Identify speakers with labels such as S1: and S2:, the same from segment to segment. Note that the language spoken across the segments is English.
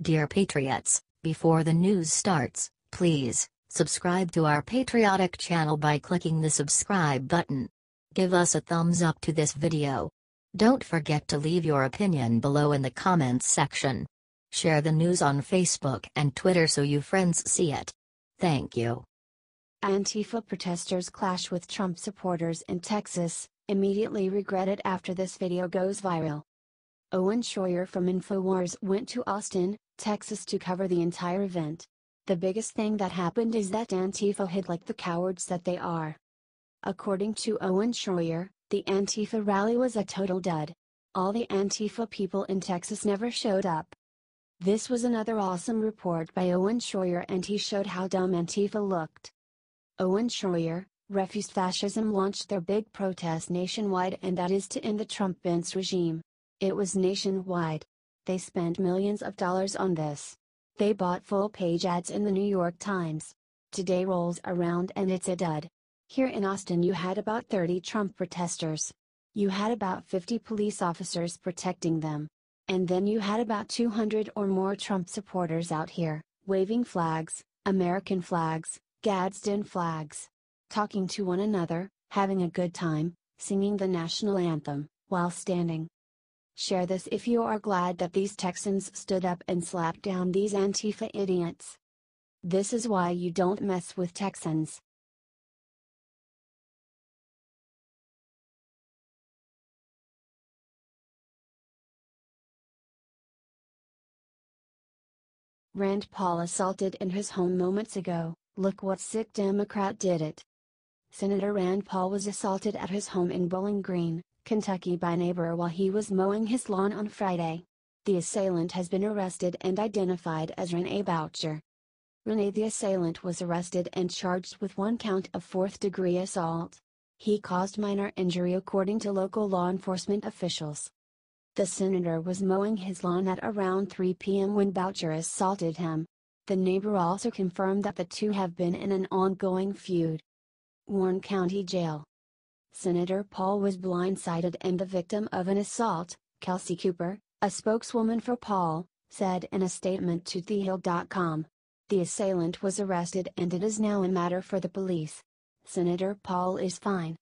S1: Dear Patriots, before the news starts, please subscribe to our patriotic channel by clicking the subscribe button. Give us a thumbs up to this video. Don't forget to leave your opinion below in the comments section. Share the news on Facebook and Twitter so your friends see it. Thank you.
S2: Antifa protesters clash with Trump supporters in Texas, immediately regret it after this video goes viral. Owen Shroyer from Infowars went to Austin, Texas to cover the entire event. The biggest thing that happened is that Antifa hid like the cowards that they are. According to Owen Shroyer, the Antifa rally was a total dud. All the Antifa people in Texas never showed up. This was another awesome report by Owen Shroyer, and he showed how dumb Antifa looked. Owen Shroyer, Refuse Fascism, launched their big protest nationwide, and that is to end the Trump-Pence regime. It was nationwide. They spent millions of dollars on this. They bought full-page ads in the New York Times. Today rolls around and it's a dud. Here in Austin you had about 30 Trump protesters. You had about 50 police officers protecting them. And then you had about 200 or more Trump supporters out here, waving flags, American flags, Gadsden flags, talking to one another, having a good time, singing the National Anthem, while standing. Share this if you are glad that these Texans stood up and slapped down these Antifa idiots. This is why you don't mess with Texans. Rand Paul assaulted in his home moments ago. Look what sick Democrat did it. Senator Rand Paul was assaulted at his home in Bowling Green, Kentucky by a neighbor while he was mowing his lawn on Friday. The assailant has been arrested and identified as Rene Boucher. Rene the assailant was arrested and charged with 1 count of 4th-degree assault. He caused minor injury according to local law enforcement officials. The senator was mowing his lawn at around 3 p.m. when Boucher assaulted him. The neighbor also confirmed that the two have been in an ongoing feud. Warren County Jail. Senator Paul was blindsided and the victim of an assault, Kelsey Cooper, a spokeswoman for Paul, said in a statement to TheHill.com. The assailant was arrested and it is now a matter for the police. Senator Paul is fine.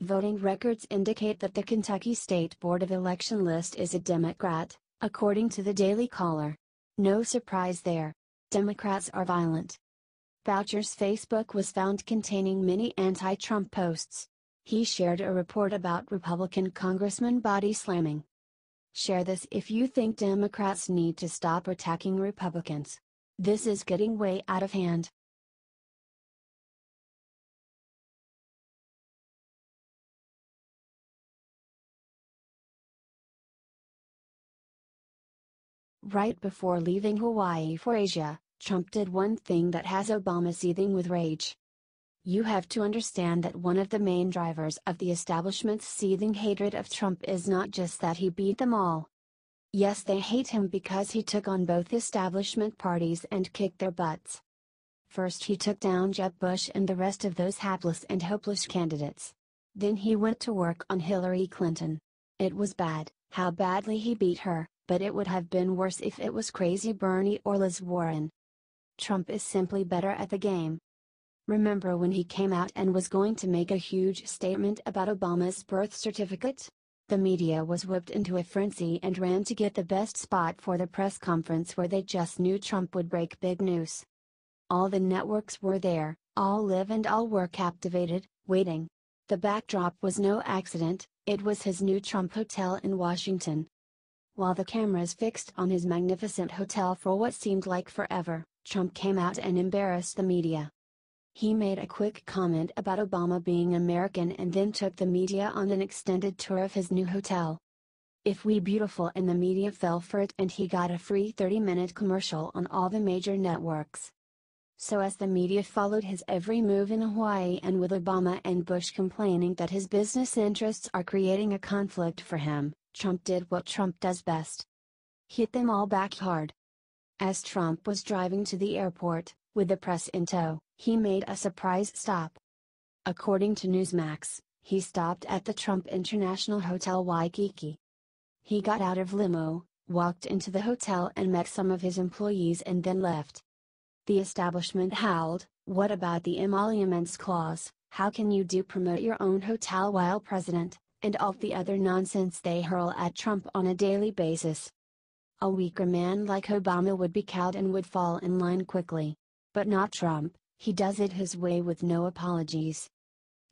S2: Voting records indicate that the Kentucky State Board of Election list is a Democrat, according to the Daily Caller. No surprise there. Democrats are violent. Boucher's Facebook was found containing many anti-Trump posts. He shared a report about Republican congressman body slamming. Share this if you think Democrats need to stop attacking Republicans. This is getting way out of hand. Right before leaving Hawaii for Asia, Trump did one thing that has Obama seething with rage. You have to understand that one of the main drivers of the establishment's seething hatred of Trump is not just that he beat them all. Yes, they hate him because he took on both establishment parties and kicked their butts. First he took down Jeb Bush and the rest of those hapless and hopeless candidates. Then he went to work on Hillary Clinton. It was bad, how badly he beat her, but it would have been worse if it was crazy Bernie or Liz Warren. Trump is simply better at the game. Remember when he came out and was going to make a huge statement about Obama's birth certificate? The media was whipped into a frenzy and ran to get the best spot for the press conference where they just knew Trump would break big news. All the networks were there, all live and all were captivated, waiting. The backdrop was no accident, it was his new Trump Hotel in Washington. While the cameras fixed on his magnificent hotel for what seemed like forever, Trump came out and embarrassed the media. He made a quick comment about Obama being American and then took the media on an extended tour of his new hotel. If We Beautiful, and the media fell for it, and he got a free 30-minute commercial on all the major networks. So as the media followed his every move in Hawaii, and with Obama and Bush complaining that his business interests are creating a conflict for him, Trump did what Trump does best. Hit them all back hard. As Trump was driving to the airport, with the press in tow, he made a surprise stop. According to Newsmax, he stopped at the Trump International Hotel Waikiki. He got out of limo, walked into the hotel and met some of his employees and then left. The establishment howled, "What about the emoluments clause? How can you promote your own hotel while president?" and all the other nonsense they hurl at Trump on a daily basis. A weaker man like Obama would be cowed and would fall in line quickly. But not Trump, he does it his way with no apologies.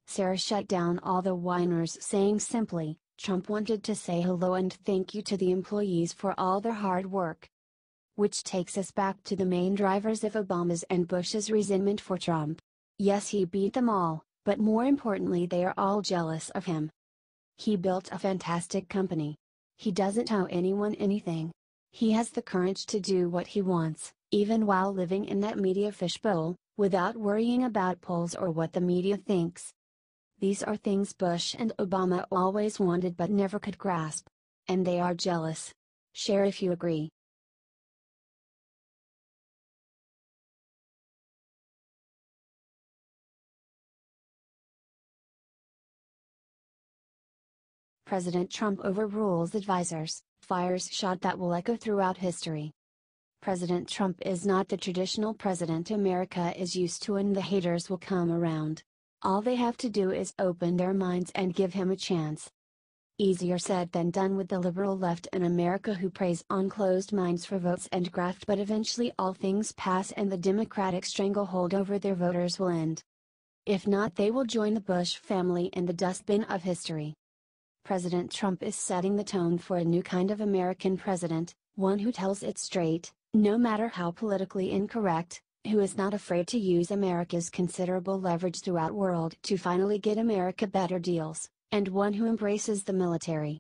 S2: Sarah shut down all the whiners, saying simply, "Trump wanted to say hello and thank you to the employees for all their hard work." Which takes us back to the main drivers of Obama's and Bush's resentment for Trump. Yes, he beat them all, but more importantly they are all jealous of him. He built a fantastic company. He doesn't owe anyone anything. He has the courage to do what he wants, even while living in that media fishbowl, without worrying about polls or what the media thinks. These are things Bush and Obama always wanted but never could grasp. And they are jealous. Share if you agree. President Trump overrules advisors, fires shot that will echo throughout history. President Trump is not the traditional president America is used to, and the haters will come around. All they have to do is open their minds and give him a chance. Easier said than done with the liberal left in America who preys on closed minds for votes and graft, but eventually all things pass and the Democratic stranglehold over their voters will end. If not, they will join the Bush family in the dustbin of history. President Trump is setting the tone for a new kind of American president, one who tells it straight, no matter how politically incorrect, who is not afraid to use America's considerable leverage throughout the world to finally get America better deals, and one who embraces the military.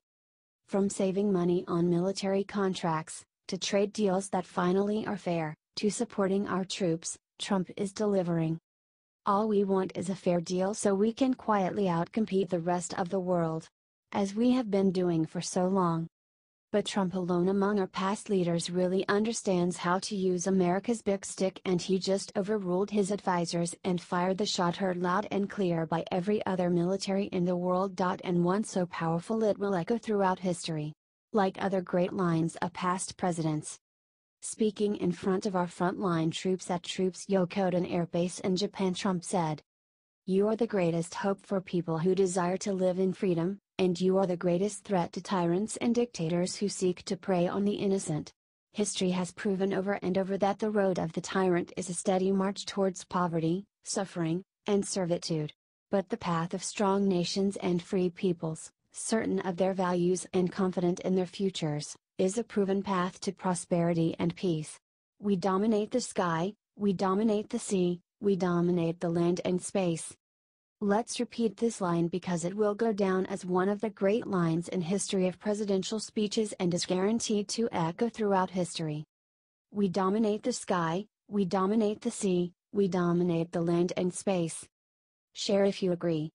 S2: From saving money on military contracts, to trade deals that finally are fair, to supporting our troops, Trump is delivering. All we want is a fair deal so we can quietly outcompete the rest of the world. As we have been doing for so long. But Trump alone among our past leaders really understands how to use America's big stick, and he just overruled his advisors and fired the shot heard loud and clear by every other military in the world. And one so powerful it will echo throughout history. Like other great lines of past presidents. Speaking in front of our frontline troops at Troops Yokoden Air Base in Japan, Trump said, "You are the greatest hope for people who desire to live in freedom, and you are the greatest threat to tyrants and dictators who seek to prey on the innocent. History has proven over and over that the road of the tyrant is a steady march towards poverty, suffering, and servitude. But the path of strong nations and free peoples, certain of their values and confident in their futures, is a proven path to prosperity and peace. We dominate the sky, we dominate the sea, we dominate the land and space." Let's repeat this line because it will go down as one of the great lines in history of presidential speeches and is guaranteed to echo throughout history. We dominate the sky, we dominate the sea, we dominate the land and space. Share if you agree.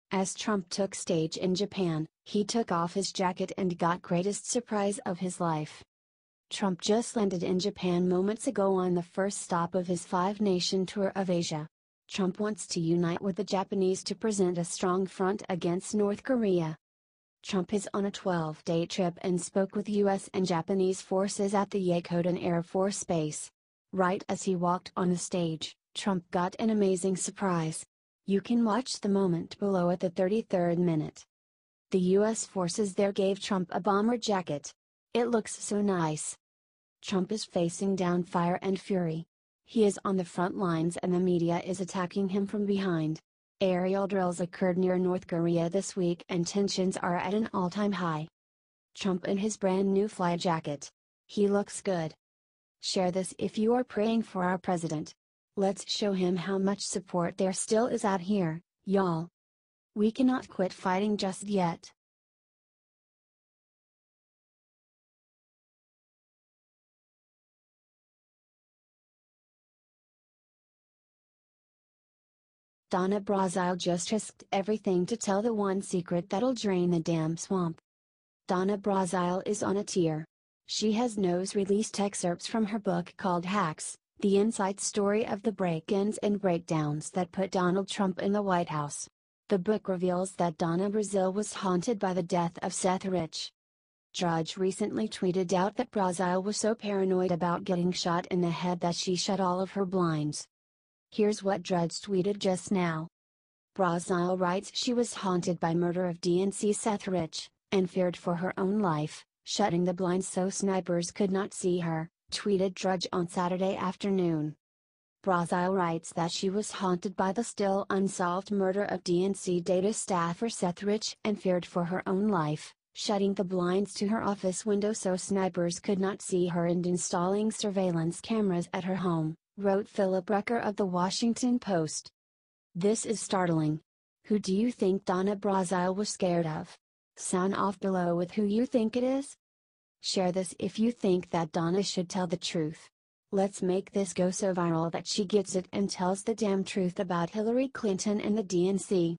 S2: As Trump took stage in Japan, he took off his jacket and got greatest surprise of his life. Trump just landed in Japan moments ago on the first stop of his 5-nation tour of Asia. Trump wants to unite with the Japanese to present a strong front against North Korea. Trump is on a 12-day trip and spoke with U.S. and Japanese forces at the Yokoden Air Force Base. Right as he walked on the stage, Trump got an amazing surprise. You can watch the moment below at the 33rd minute. The U.S. forces there gave Trump a bomber jacket. It looks so nice. Trump is facing down fire and fury. He is on the front lines and the media is attacking him from behind. Aerial drills occurred near North Korea this week and tensions are at an all-time high. Trump in his brand new fly jacket. He looks good. Share this if you are praying for our president. Let's show him how much support there still is out here, y'all. We cannot quit fighting just yet. Donna Brazile just risked everything to tell the one secret that'll drain the damn swamp. Donna Brazile is on a tear. She has released excerpts from her book called Hacks, The inside story of the break-ins and breakdowns that put Donald Trump in the White House. The book reveals that Donna Brazile was haunted by the death of Seth Rich. Drudge recently tweeted out that Brazile was so paranoid about getting shot in the head that she shut all of her blinds. Here's what Drudge tweeted just now. Brazile writes she was haunted by murder of DNC Seth Rich, and feared for her own life, shutting the blinds so snipers could not see her, tweeted Drudge on Saturday afternoon. Brazile writes that she was haunted by the still unsolved murder of DNC data staffer Seth Rich and feared for her own life, shutting the blinds to her office window so snipers could not see her and installing surveillance cameras at her home, wrote Philip Rucker of The Washington Post. This is startling. Who do you think Donna Brazile was scared of? Sound off below with who you think it is? Share this if you think that Donna should tell the truth. Let's make this go so viral that she gets it and tells the damn truth about Hillary Clinton and the DNC.